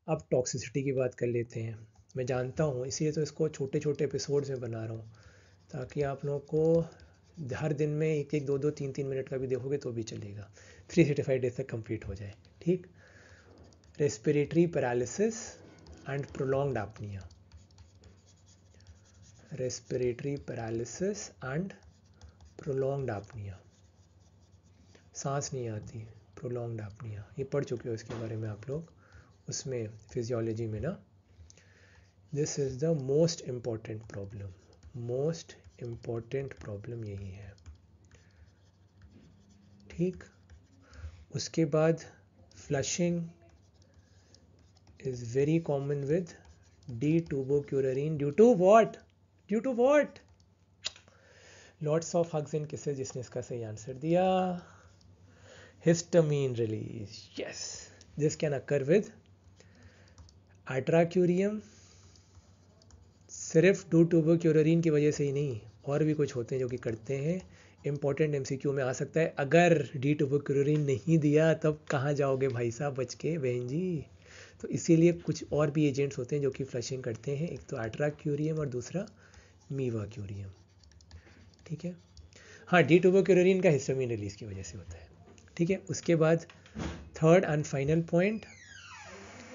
अब टॉक्सिसिटी की बात कर लेते हैं। मैं जानता हूँ, इसीलिए तो इसको छोटे छोटे एपिसोड्स में बना रहा हूँ, ताकि आप लोगों को हर दिन में एक एक दो दो तीन तीन मिनट का भी देखोगे तो भी चलेगा, 365 डेज तक कंप्लीट हो जाए। ठीक। Respiratory paralysis and prolonged apnoea. Respiratory paralysis and prolonged apnoea, सांस नहीं आती, प्रोलॉन्ग्ड एपनिया, ये पढ़ चुके हो इसके बारे में आप लोग उसमें फिजियोलॉजी में ना। This is the most important problem, most important problem यही है। ठीक। उसके बाद flushing is very common with D tubocurarine due to what, due to what? Lots of hugs and kisses, जिसने इसका सही आंसर दिया, histamine release. Yes, this can occur with atracurium. सिर्फ डू ट्यूबोक्यूरेरिन की वजह से ही नहीं, और भी कुछ होते हैं जो कि करते हैं। इंपॉर्टेंट एमसीक्यू में आ सकता है, अगर डी ट्यूबोक्यूरेरिन नहीं दिया तब कहाँ जाओगे भाई साहब बच के बहन जी। तो इसीलिए कुछ और भी एजेंट्स होते हैं जो कि फ्लशिंग करते हैं, एक तो एट्राक्यूरियम और दूसरा मीवाक्यूरियम। ठीक है। हाँ, डी ट्यूबोक्यूरेरिन का हिस्टामिन रिलीज की वजह से होता है। ठीक है। उसके बाद third and final point,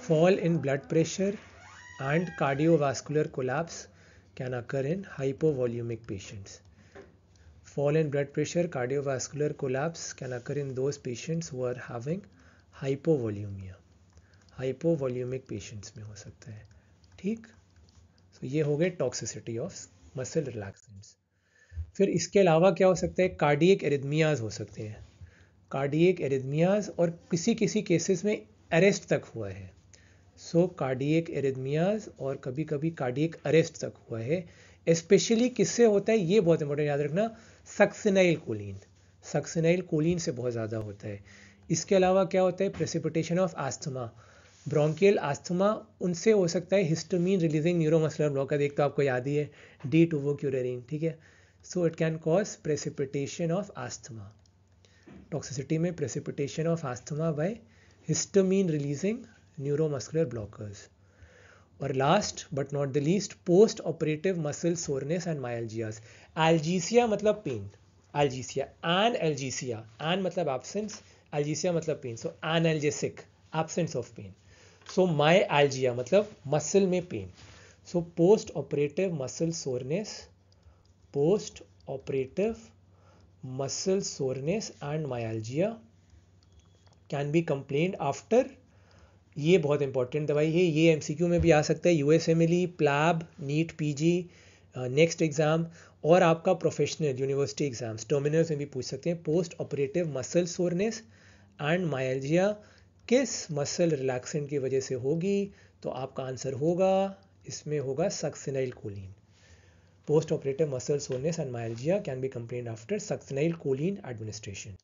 fall in blood pressure and cardiovascular collapse can occur in hypovolemic patients. Fall in blood pressure, cardiovascular collapse can occur in those patients who are having hypovolemia. hypovolemic patients में हो सकता है। ठीक। तो ये हो गए toxicity of muscle relaxants. फिर इसके अलावा क्या हो सकता है, कार्डियक एरिथमियाज हो सकते हैं, कार्डियक एरिथमियाज, और किसी किसी केसेस में अरेस्ट तक हुआ है। सो कार्डियक एरिथमियाज और कभी कभी कार्डियक अरेस्ट तक हुआ है। स्पेशली किससे होता है, ये बहुत इंपॉर्टेंट याद रखना, सक्सिनाइल कोलिन, सक्सिनाइल कोलिन से बहुत ज़्यादा होता है। इसके अलावा क्या होता है, precipitation of asthma, bronchial asthma, उनसे हो सकता है हिस्टामिन रिलीजिंग न्यूरोमस्कुलर ब्लॉकर, एक तो आपको याद ही है डी टूबोक्यूरेरिन। ठीक है। So it can cause precipitation of asthma. Toxicity में precipitation of asthma by histamine releasing neuromuscular blockers. और last but not the least, post operative muscle soreness and myalgias. Algesia मतलब pain, algesia, an algesia, an मतलब absence, algesia मतलब pain, so analgesic, absence of pain. So myalgia मतलब muscle में pain. So post operative muscle soreness, post operative muscle soreness and myalgia can be complained after, ये बहुत important दवाई है, ये MCQ में भी आ सकता है, USMLE, PLAB, NEET PG, NEXT exam, और आपका प्रोफेशनल यूनिवर्सिटी एग्जाम्स टर्मिनल्स में भी पूछ सकते हैं। Post operative muscle soreness and myalgia किस मसल रिलैक्सेंट की वजह से होगी, तो आपका आंसर होगा, इसमें होगा succinyl choline. Post operative muscle soreness and myalgia can be complained after succinyl choline administration.